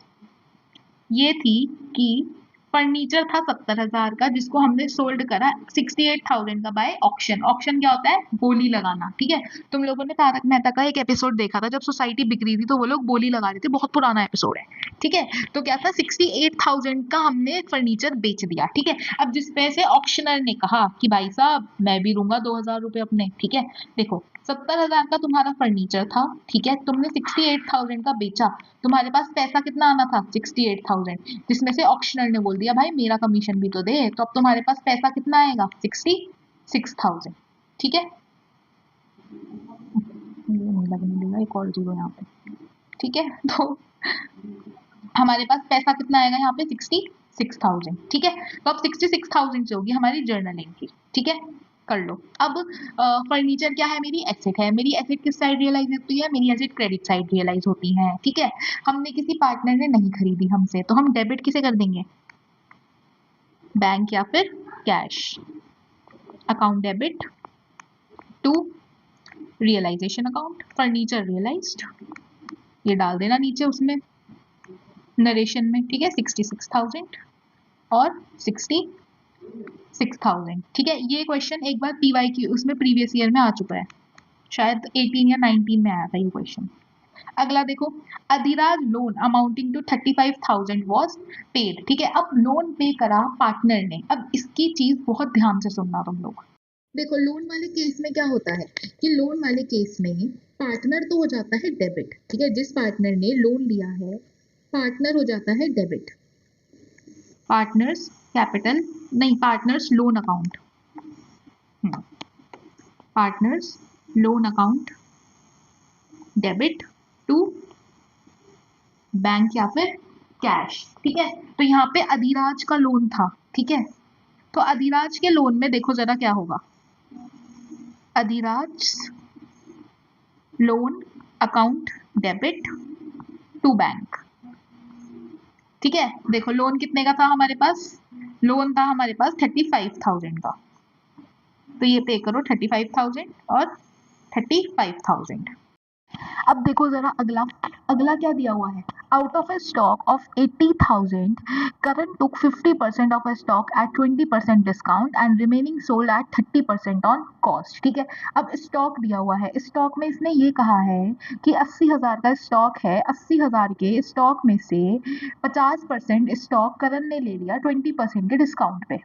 ये थी कि फर्नीचर था 70,000 का जिसको हमने सोल्ड करा 68,000 का बाय ऑक्शन। ऑक्शन क्या होता है? बोली लगाना। ठीक है, तुम लोगों ने तारक मेहता का एक एपिसोड देखा था जब सोसाइटी बिक रही थी तो वो लोग बोली लगा रहे थे, बहुत पुराना एपिसोड है। ठीक है, तो क्या था 68,000 का हमने फर्नीचर बेच दिया। ठीक है, अब जिसपे से ऑक्शनर ने कहा कि भाई साहब मैं भी दूंगा 2,000 रुपए अपने। ठीक है, देखो 70,000 का तुम्हारा फर्नीचर था। ठीक है, तुमने 68,000 का बेचा, तुम्हारे पास पैसा कितना आना था? 68,000, जिसमें से ऑक्शनर ने बोल दिया भाई मेरा कमीशन भी तो दे, तो अब तुम्हारे पास पैसा कितना आएगा? 66,000। ठीक है, ये नहीं लगने देगा एक और जीरो यहाँ पे। ठीक है, तो हमारे पास पैसा कितना आएगा यहाँ पे? 66,000। ठीक है, तो अब 66,000 से होगी हमारी जर्नल एंट्री। ठीक है, कर लो। अब फर्नीचर क्या है? मेरी एसेट है। मेरी एसेट किस साइड रियलाइज होती है? मेरी एसेट क्रेडिट साइड रियलाइज होती है। ठीक है, हमने किसी पार्टनर ने नहीं खरीदी हमसे, तो हम डेबिट किसे कर देंगे? बैंक या फिर cash. Account debit to realisation account, furniture realised, ये डाल देना नीचे उसमें नरेशन में। ठीक है, 66,000 और 66,000। ठीक है, ये क्वेश्चन एक बार पीवाई की उसमें प्रीवियस ईयर में आ चुका है, शायद 18 या 19 में आया था ये क्वेश्चन। अगला देखो, Adhiraj loan amounting to 35,000 was paid. ठीक है, अब लोन पे करा पार्टनर ने। अब इसकी चीज बहुत ध्यान से सुनना तुम लोग। देखो लोन वाले केस में क्या होता है कि लोन वाले केस में पार्टनर तो हो जाता है डेबिट। ठीक है, जिस पार्टनर ने लोन लिया है पार्टनर हो जाता है डेबिट। पार्टनर्स कैपिटल नहीं, partners loan account, partners loan account debit to bank या फिर कैश। ठीक है, तो यहाँ पे अधिराज का लोन था। ठीक है, तो अधिराज के लोन में देखो जरा क्या होगा। Adhiraj loan account debit to bank. ठीक है, देखो लोन कितने का था हमारे पास? लोन था हमारे पास 35,000 का, तो ये पे करो 35,000 और 35,000। अब देखो जरा अगला, अगला क्या दिया हुआ है? Out of A stock of 80,000 current took 50% of A stock at 20% discount and remaining sold at 30% on cost. ठीक है, अब स्टॉक दिया हुआ है, स्टॉक में इसने ये कहा है कि 80,000 का स्टॉक है, 80,000 के स्टॉक में से 50% स्टॉक करण ने ले लिया 20% के डिस्काउंट पे,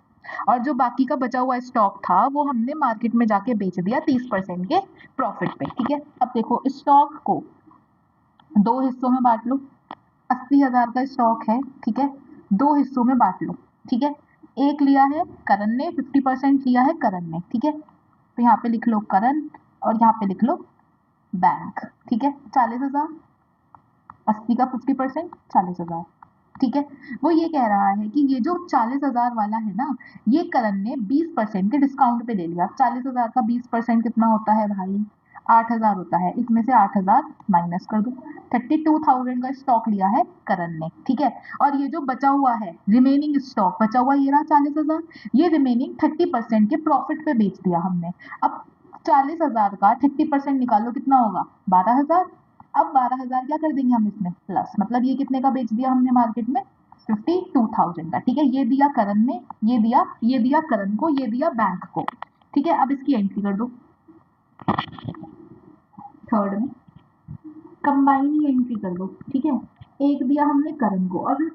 और जो बाकी का बचा हुआ स्टॉक था वो हमने मार्केट में जाके बेच दिया 30% के प्रॉफिट पे। ठीक है, अब देखो स्टॉक को दो हिस्सों में बांट लो। 80,000 का स्टॉक है। ठीक है, दो हिस्सों में बांट लो। ठीक है, एक लिया है करण ने, 50% लिया है करण ने। ठीक है, तो यहाँ पे लिख लो करण और यहाँ पे लिख लो बैंक। ठीक है, 40,000, 80 का 50% 40,000। ठीक है, वो ये कह रहा है कि ये जो 40,000 वाला है ना, ये करण ने 20% के डिस्काउंट पे ले लिया। 40,000 का 20% कितना होता है भाई? 8,000 होता है। इसमें से 8,000 माइनस कर दो। 32,000 का स्टॉक लिया है करण ने। ठीक है, और ये जो बचा हुआ है रिमेनिंग स्टॉक बचा हुआ ये रहा 40,000, ये रिमेनिंग 30% के प्रॉफिट पे बेच दिया हमने। अब 40,000 का 30% निकालो कितना होगा? 12,000। अब 12,000 क्या कर देंगे हम इसमें प्लस, मतलब ये कितने का बेच दिया हमने मार्केट में? 52,000 का। ठीक है, ये दिया करण ने, ये दिया करण को, ये दिया बैंक को। ठीक है, अब इसकी एंट्री कर दो थर्ड में, कंबाइन ही एंट्री कर दो। ठीक है, एक दिया हमने करण को, और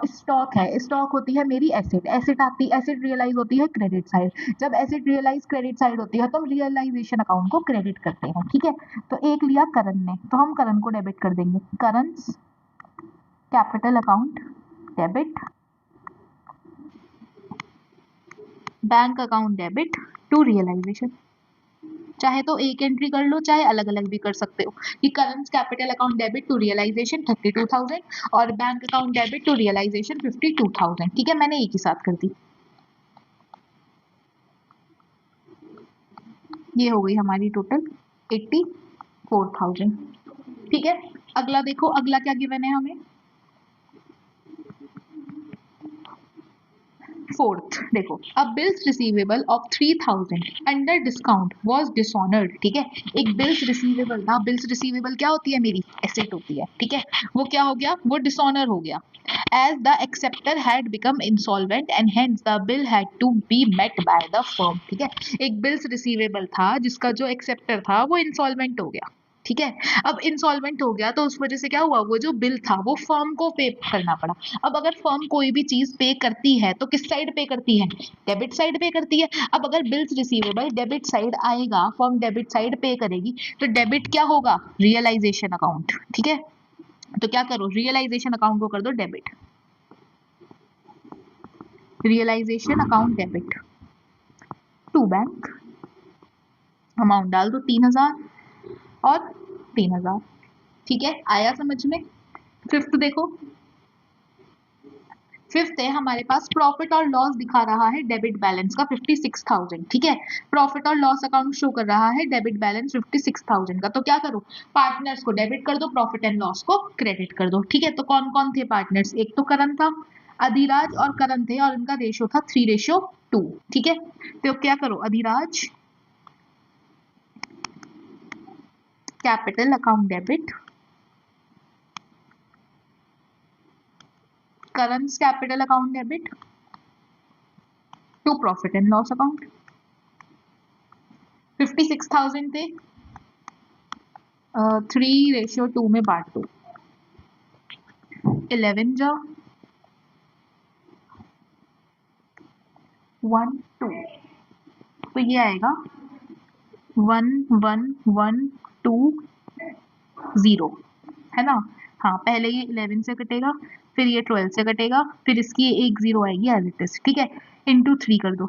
स्टॉक है, स्टॉक होती है मेरी एसेट, एसेट रियलाइज होती है क्रेडिट साइड। जब एसेट रियलाइज क्रेडिट साइड होती है तो हम रियलाइजेशन अकाउंट को क्रेडिट करते हैं। ठीक है, तो एक लिया करण ने तो हम करण को डेबिट कर देंगे, Karan capital account debit, bank account debit to realisation. चाहे तो एक एंट्री कर लो, चाहे अलग अलग भी कर सकते हो कि current capital account debit to realisation 32,000 और bank account debit to realisation 52,000। ठीक है, मैंने एक ही साथ कर दी। ये हो गई हमारी टोटल 84,000। ठीक है, अगला देखो, अगला क्या गिवन है हमें? फोर्थ देखो, अ bills receivable of 3000 under discount was dishonoured, ठीक है। एक बिल्स रिसीवेबल ना, बिल्स रिसीवेबल क्या होती है, मेरी एसेट होती है, ठीक है। वो क्या हो गया, वो डिसऑनर हो गया, as the acceptor had become insolvent and hence the bill had to be met by the firm, ठीक है। एक बिल्स रिसीवेबल था जिसका जो एक्सेप्टर था वो इंसॉल्वेंट हो गया, ठीक है। अब इंसॉल्वेंट हो गया तो उस वजह से क्या हुआ, वो जो बिल था वो फर्म को पे करना पड़ा। अब अगर फर्म कोई भी चीज पे करती है तो किस साइड पे करती है, डेबिट साइड पे करती है। अब अगर बिल्स रिसीवेबल डेबिट साइड आएगा, फर्म डेबिट साइड पे करेगी, तो डेबिट क्या होगा, रियलाइजेशन अकाउंट, ठीक है। तो क्या करो, रियलाइजेशन अकाउंट को कर दो debit, realisation account debit to bank, amount डाल दो 3000 और 3000, ठीक है। आया समझ में। फिफ्थ देखो, फिफ्थ है हमारे पास प्रॉफिट और लॉस दिखा रहा है डेबिट बैलेंस का 56,000, ठीक है। प्रॉफिट और लॉस अकाउंट शो कर रहा है डेबिट बैलेंस 56,000 का। तो क्या करो, पार्टनर्स को डेबिट कर दो, प्रॉफिट एंड लॉस को क्रेडिट कर दो, ठीक है। तो कौन कौन थे पार्टनर्स, एक तो करण था, अधिराज और करण थे, और इनका रेशियो था 3:2, ठीक है। तो क्या करो, अधिराज कैपिटल अकाउंट डेबिट, करण's capital account debit to profit and loss account. 56,000 थे, 3:2 में बांट दो, 11 जा 1 2, तो ये आएगा 1 1 1 2 0, है ना। हाँ, पहले ये 11 से कटेगा, फिर ये 12 से कटेगा, फिर इसकी एक 0 आएगी एज इट इज, ठीक है। इंटू 3 कर दो,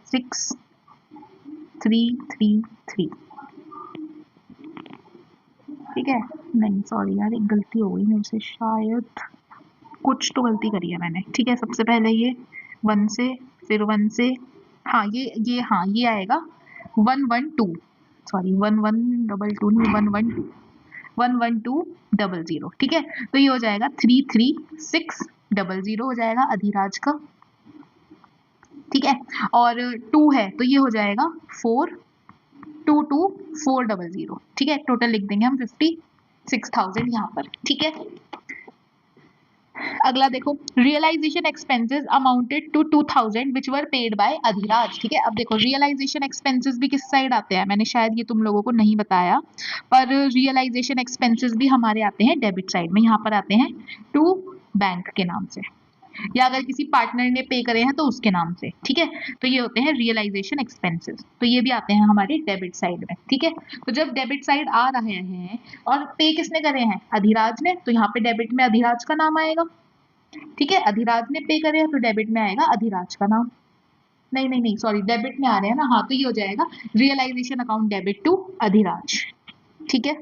6 3 3 3, ठीक है। नहीं सॉरी यार, एक गलती हो गई मेरे से, शायद कुछ तो गलती करी है मैंने, ठीक है। सबसे पहले ये 1 से, फिर 1 से, हाँ ये हाँ ये आएगा 1 1 2, सॉरी 1 1 2 2 नहीं, 1 1 2 1 1 2 0 0, ठीक है। तो ये हो जाएगा 3 3 6 0 0 हो जाएगा अधिराज का, ठीक है। और 2 है तो ये हो जाएगा 4 2 2 4 0 0, ठीक है। टोटल लिख देंगे हम 56,000 यहाँ पर, ठीक है। अगला देखो, realisation expenses amounted to 2000 which were paid by Adhiraj, ठीक है। अब देखो, रियलाइजेशन एक्सपेंसेस भी किस साइड आते हैं, मैंने शायद ये तुम लोगों को नहीं बताया, पर रियलाइजेशन एक्सपेंसेस भी हमारे आते हैं डेबिट साइड में, यहाँ पर आते हैं टू बैंक के नाम से, या अगर किसी पार्टनर ने पे करे हैं तो उसके नाम से, ठीक है। तो ये होते हैं रियलाइजेशन एक्सपेंसेस, तो ये भी आते हैं हमारे डेबिट साइड में, ठीक है। तो जब डेबिट साइड आ रहे हैं और पे किसने करे हैं, अधिराज ने, तो यहाँ पे डेबिट में अधिराज का नाम आएगा, ठीक है। अधिराज ने पे करे हैं तो डेबिट में आएगा अधिराज का नाम, नहीं नहीं नहीं सॉरी, डेबिट में आ रहे हैं ना, हाँ, तो ये हो जाएगा realisation account debit to Adhiraj, ठीक है।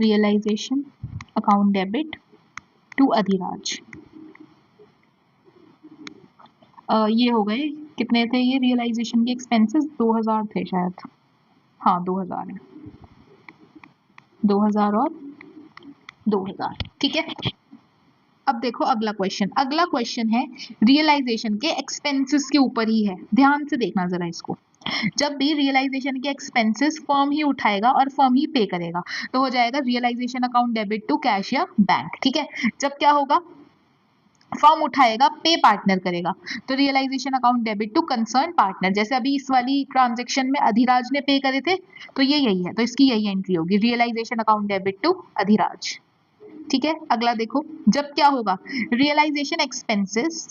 Realisation account debit to Adhiraj, ये हो गए, कितने थे ये रियलाइजेशन के एक्सपेंसेस, 2000 थे शायद, हाँ 2000 है, 2000 और 2000, ठीक है। अब देखो अगला क्वेश्चन, अगला क्वेश्चन है रियलाइजेशन के एक्सपेंसेस के ऊपर ही है, ध्यान से देखना जरा इसको। जब भी रियलाइजेशन के एक्सपेंसेस फर्म ही उठाएगा और फर्म ही पे करेगा, तो हो जाएगा realisation account debit to cash या बैंक, ठीक है। जब क्या होगा, फर्म उठाएगा, पे पार्टनर करेगा, तो realisation account debit to concern partner, जैसे अभी इस वाली ट्रांजेक्शन में अधिराज ने पे करे थे, तो ये यही है, तो इसकी यही एंट्री होगी, realisation account debit to Adhiraj, ठीक है। अगला देखो, जब क्या होगा, realisation expenses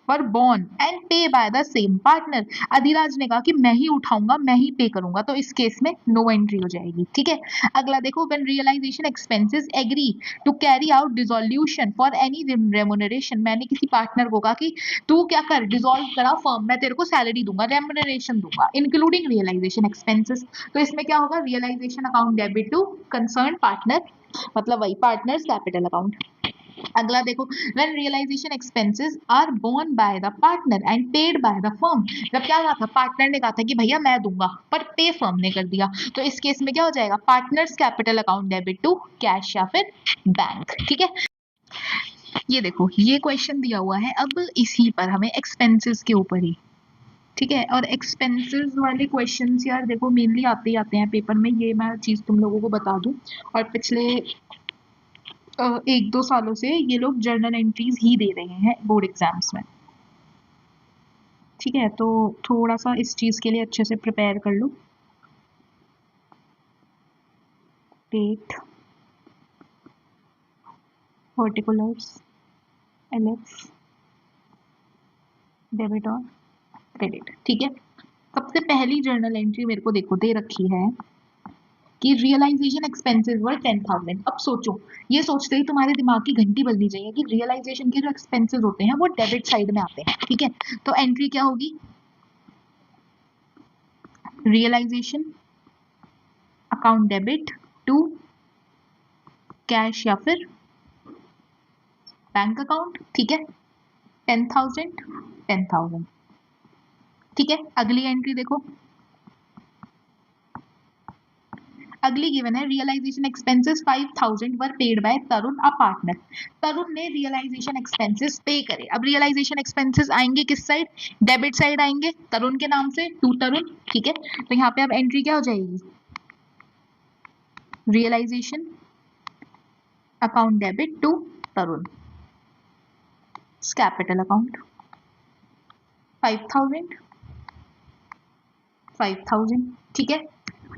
were borne and pay by the same partner, Adhiraj ने कहा कि मैं ही उठाऊंगा, मैं ही पे करूंगा, तो इस केस में नो एंट्री हो जाएगी, ठीक है। अगला देखो, when realisation expenses agree to carry out dissolution for any remuneration, मैंने किसी पार्टनर को कहा कि तू क्या कर, डिसॉल्व करा फर्म, मैं तेरे को सैलरी दूंगा, रेमुनरेशन दूंगा, इंक्लूडिंग रियलाइजेशन एक्सपेंसेस, तो इसमें क्या होगा, realisation account debit to concern partner, मतलब वही पार्टनर्स कैपिटल अकाउंट। अगला देखो, when realization expenses are borne by the partner and paid by the firm, जब क्या कहा था, पार्टनर ने कहा था कि भैया मैं दूंगा, पर पे फर्म ने कर दिया, तो इस केस में क्या हो जाएगा, partners capital account debit to cash या फिर बैंक, ठीक है। ये देखो ये क्वेश्चन दिया हुआ है, अब इसी पर हमें एक्सपेंसेस के ऊपर ही, ठीक है। और एक्सपेंसेस वाले क्वेश्चंस यार देखो मेनली आते ही आते हैं पेपर में, ये मैं चीज तुम लोगों को बता दूं। और पिछले 1-2 सालों से ये लोग जर्नल एंट्रीज ही दे रहे हैं बोर्ड एग्जाम्स में, ठीक है। तो थोड़ा सा इस चीज के लिए अच्छे से प्रिपेयर कर लो। डेट, पर्टिकुलर्स, एलएफ, डेबिट और क्रेडिट, ठीक है। सबसे पहली जर्नल एंट्री मेरे को देखो दे रखी है कि रियलाइजेशन एक्सपेंसेस वर 10,000। अब सोचो, ये सोचते ही तुम्हारे दिमाग की घंटी बजनी चाहिए कि रियलाइजेशन के जो एक्सपेंसेस होते हैं वो डेबिट साइड में आते हैं, ठीक है। तो एंट्री क्या होगी, realisation account debit to cash या फिर बैंक अकाउंट, ठीक है। 10,000 10,000, ठीक है। अगली एंट्री देखो, अगली गिवन है realisation expenses 5,000 were paid by Tarun a partner. Tarun ने रियलाइजेशन एक्सपेंसेस पे करे। अब रियलाइजेशन एक्सपेंसेस आएंगे किस साइड, डेबिट साइड आएंगे, तरुण के नाम से टू तरुण, ठीक है। तो यहाँ पे अब एंट्री क्या हो जाएगी, realisation account debit to Tarun, capital account 5,000 5,000, ठीक है।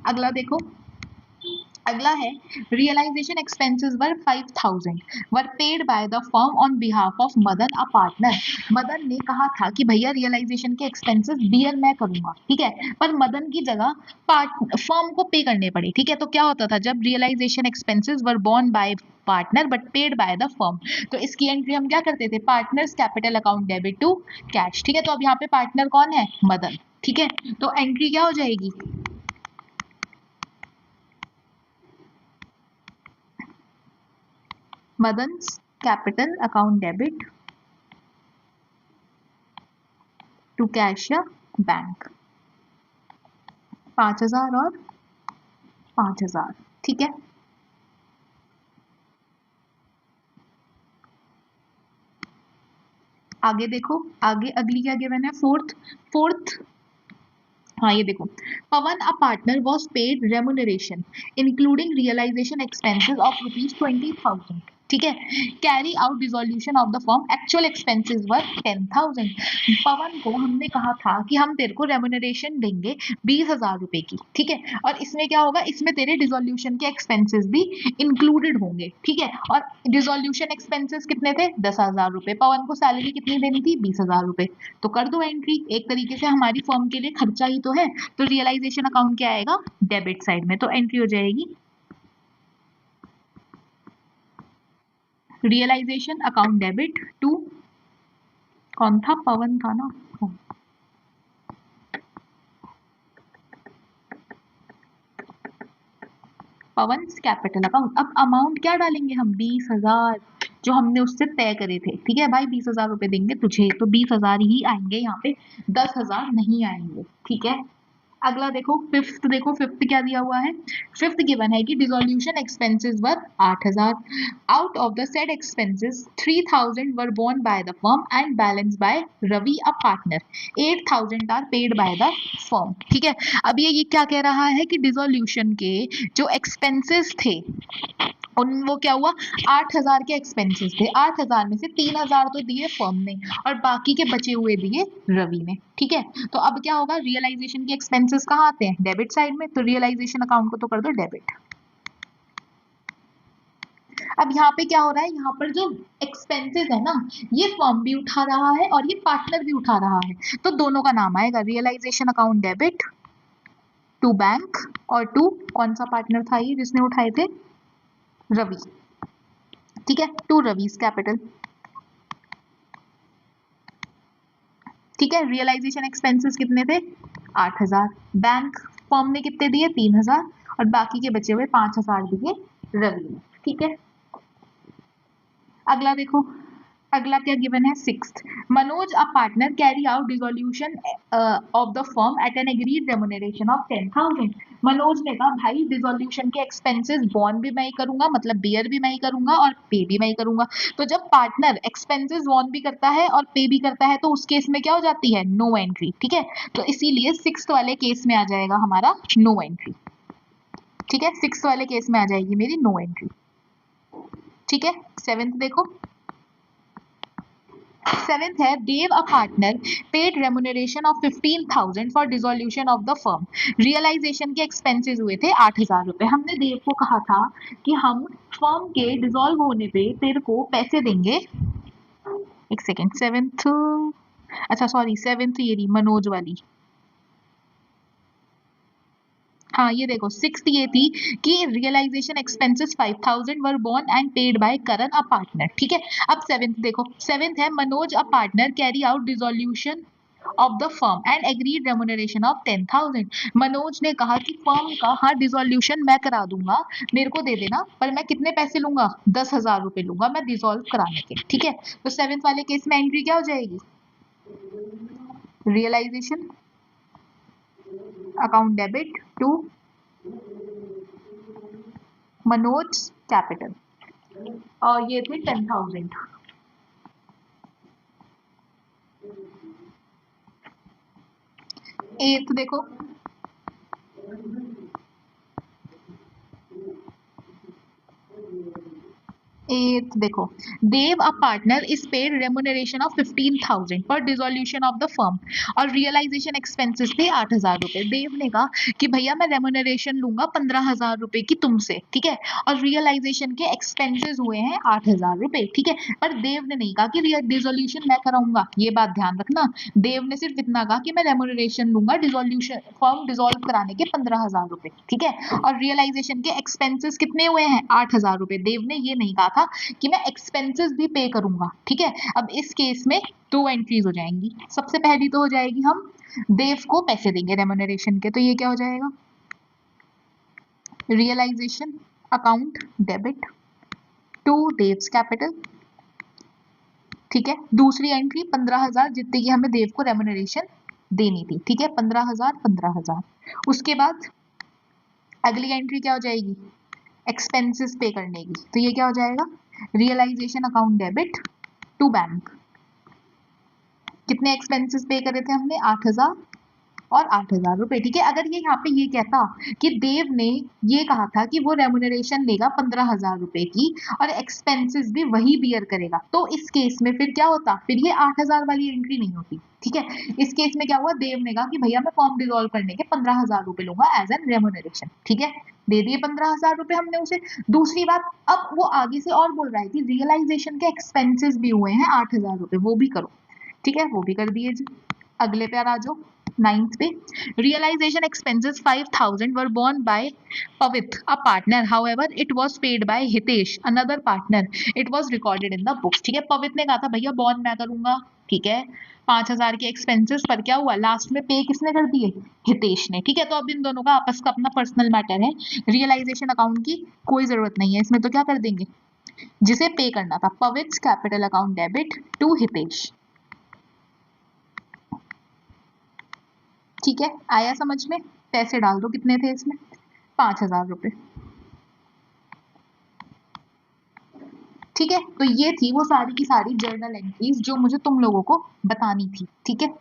अगला देखो, अगला है realisation expenses were 5,000 were paid by the firm on behalf of Madan a partner. Madan ने कहा था कि भैया रियलाइजेशन के एक्सपेंसेस बियर मैं करूंगा, ठीक है। पर मदन की जगह फर्म को पे करने पड़े, ठीक है। तो क्या होता था, जब realisation expenses were borne by partner but paid by the firm, तो इसकी एंट्री हम क्या करते थे, partners capital account debit to cash, ठीक है। तो अब यहाँ पे पार्टनर कौन है, मदन, ठीक है। तो एंट्री क्या हो जाएगी, Madan's capital account debit to cash या बैंक, 5,000 और 5,000, ठीक है। आगे देखो, आगे अगली क्या गिवन है, फोर्थ, हाँ ये देखो, Pawan a partner was paid remuneration including realisation expenses of ₹20,000, ठीक है। Carry out dissolution of the firm actual expenses were 10,000। Pawan को हमने कहा था कि हम तेरे को रेमुनरेशन देंगे 20,000 रुपए की, ठीक है। और इसमें क्या होगा, इसमें तेरे डिसोल्यूशन के एक्सपेंसेस भी इंक्लूडेड होंगे, ठीक है। और डिसोल्यूशन एक्सपेंसेस कितने थे, 10,000 रुपए। पवन को सैलरी कितनी देनी थी, 20,000 रुपए। तो कर दो एंट्री, एक तरीके से हमारी फर्म के लिए खर्चा ही तो है। तो रियलाइजेशन अकाउंट क्या आएगा, डेबिट साइड में। तो एंट्री हो जाएगी रियलाइजेशन अकाउंट डेबिट टू, कौन था, पवन था ना, पवन कैपिटल अकाउंट। अब अमाउंट क्या डालेंगे हम, 20,000 जो हमने उससे तय करे थे, ठीक है भाई। 20,000 रुपए देंगे तुझे, तो 20,000 ही आएंगे यहाँ पे, 10,000 नहीं आएंगे, ठीक है। अगला देखो, फिफ्थ देखो, फिफ्थ क्या दिया हुआ है, फिफ्थ गिवन है कि dissolution expenses were 8,000, out of the said expenses 3,000 were borne by the firm and balance by Ravi a partner, 8,000 are paid by the firm, ठीक है। अब ये क्या कह रहा है कि डिसोल्यूशन के जो एक्सपेंसेस थे उन वो क्या हुआ, 8,000 के एक्सपेंसेस थे, 8,000 में से 3,000 तो दिए फर्म ने और बाकी के बचे हुए दिए रवि ने, ठीक है। तो अब क्या होगा, रियलाइजेशन के एक्सपेंसेस कहाँ आते हैं, डेबिट साइड में। तो रियलाइजेशन अकाउंट को तो कर दो डेबिट। अब यहाँ पे क्या हो रहा है, यहाँ पर जो एक्सपेंसेस है ना, ये फर्म भी उठा रहा है और ये पार्टनर भी उठा रहा है, तो दोनों का नाम आएगा realisation account debit to bank, और टू कौन सा पार्टनर था ये जिसने उठाए थे, रवि, ठीक है, टू रवीज कैपिटल, ठीक है। रियलाइजेशन एक्सपेंसेस कितने थे, 8,000, बैंक फर्म ने कितने दिए, 3,000, और बाकी के बचे हुए 5,000 दिए रवि ने, ठीक है। अगला देखो, अगला क्या गिवन है, 6th, Manoj a partner carry out dissolution of the firm at an agreed remuneration of 10,000। Manoj ने कहा भाई डिसोल्यूशन के एक्सपेंसेस बॉर्न भी मैं ही करूंगा, मतलब बियर भी मैं ही करूंगा और पे भी मैं ही करूंगा। तो जब पार्टनर एक्सपेंसेस बॉर्न भी करता है और पे भी करता है तो उस केस में क्या हो जाती है, नो एंट्री। ठीक है, तो इसीलिए 6th वाले केस में आ जाएगा हमारा नो एंट्री। ठीक है, 6th वाले केस में आ जाएगी मेरी नो एंट्री। ठीक है, 7th देखो, 7th है Dev a partner paid remuneration of 15,000 for dissolution of the firm. Realisation के एक्सपेंसेस हुए थे 8,000 रुपए। हमने देव को कहा था कि हम फर्म के डिसॉल्व होने पे तेरे को पैसे देंगे। एक सेकेंड, 7th, अच्छा सॉरी 7th ये रही मनोज वाली। हाँ ये देखो 6th ये थी कि realisation expenses 5,000 were borne and paid by Karan a partner. ठीक है, अब 7th देखो, 7th है Manoj a partner carry out dissolution of the firm and agreed remuneration of 10,000। Manoj ने कहा कि फर्म का हाँ डिसोल्यूशन मैं करा दूंगा, मेरे को दे देना, पर मैं कितने पैसे लूंगा, 10,000 रुपए लूंगा मैं डिसॉल्व कराने के। ठीक है, तो 7th वाले केस में एंट्री क्या हो जाएगी, realisation account debit to Manoj capital, और ये थे 10,000। 8th देखो, 8th देखो, Dev a partner is paid remuneration of 15,000 for dissolution of the firm और रियलाइजेशन एक्सपेंसेस थे 8,000 रुपए। देव ने कहा कि भैया मैं रेम्युनरेशन लूंगा 15,000 रुपए की तुमसे। ठीक है, और रियलाइजेशन के एक्सपेंसेस हुए हैं 8,000 रुपए। ठीक है, पर देव ने नहीं कहा कि डिसोल्यूशन मैं कराऊंगा, ये बात ध्यान रखना। देव ने सिर्फ इतना कहा कि मैं रेम्युनरेशन लूंगा डिसोल्यूशन फर्म डिसॉल्व कराने के 15,000 रुपए। ठीक है, और रियलाइजेशन के एक्सपेंसेस कितने हुए हैं, 8,000 रुपए। देव ने ये नहीं कहा था कि मैं एक्सपेंसेस भी पे करूंगा। ठीक है, अब इस केस में दो एंट्रीज हो जाएंगी। सबसे पहली तो हो जाएगी हम देव को पैसे देंगे रेम्युनरेशन के, तो ये क्या हो जाएगा, realisation account debit to Dev's capital. ठीक है, दूसरी एंट्री 15,000 जितने की हमें देव को रेम्युनरेशन देनी थी। ठीक है, 15,000 15,000। उसके बाद अगली एंट्री क्या हो जाएगी, एक्सपेंसेस पे करने की, तो ये क्या हो जाएगा, realisation account debit to bank. कितने एक्सपेंसेस पे करे थे हमने, 8,000 और 8,000 रुपए। ठीक है, अगर ये यहाँ पे ये कहता कि देव ने ये कहा था कि वो रेम्युनरेशन लेगा 15,000 रुपए की और एक्सपेंसेस भी वही बियर करेगा, तो इस केस में फिर क्या होता, फिर ये 8,000 वाली एंट्री नहीं होती। ठीक है, इस केस में क्या हुआ, देव ने कहा कि भैया मैं फॉर्म डिसॉल्व करने के 15,000 रुपए लूंगा एज एन रेम्युनरेशन। ठीक है, दे दिए 15,000 रुपए हमने उसे। दूसरी बात, अब वो आगे से और बोल रहा है कि रियलाइजेशन के एक्सपेंसेस भी हुए हैं 8,000 रुपए, वो भी करो। ठीक है, वो भी कर दिए जी। अगले पे आ जाओ, 9th पे, realization expenses 5,000 were borne by Pavit, a partner. However, it was paid by Hitesh, another partner. It was recorded in the books. ठीक है, पवित ने कहा था भैया बॉन्ड मैं करूंगा। ठीक है, 5,000 के एक्सपेंसेस, पर क्या हुआ लास्ट में पे किसने कर दिए, हितेश ने। ठीक है, तो अब इन दोनों का आपस का अपना पर्सनल मैटर है, रियलाइजेशन अकाउंट की कोई जरूरत नहीं है इसमें, तो क्या कर देंगे, जिसे पे करना था Pavit capital account debit to Hitesh. ठीक है, आया समझ में, पैसे डाल दो, कितने थे इसमें, 5,000 रुपए। ठीक है, तो ये थी वो सारी की सारी जर्नल एंट्रीज जो मुझे तुम लोगों को बतानी थी। ठीक है,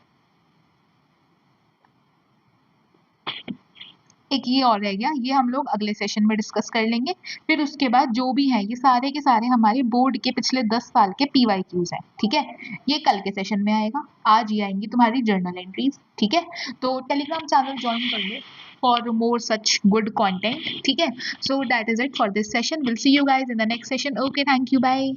एक ये और रह गया, ये हम लोग अगले सेशन में डिस्कस कर लेंगे। फिर उसके बाद जो भी है ये सारे के सारे हमारे बोर्ड के पिछले 10 साल के PYQs हैं। ठीक है, ये कल के सेशन में आएगा, आज ये आएंगी तुम्हारी जर्नल एंट्रीज। ठीक है, तो टेलीग्राम चैनल ज्वाइन कर लो for more such good content. ठीक है, so that is it for this session, will see you guys in the next session. Okay, thank you, bye.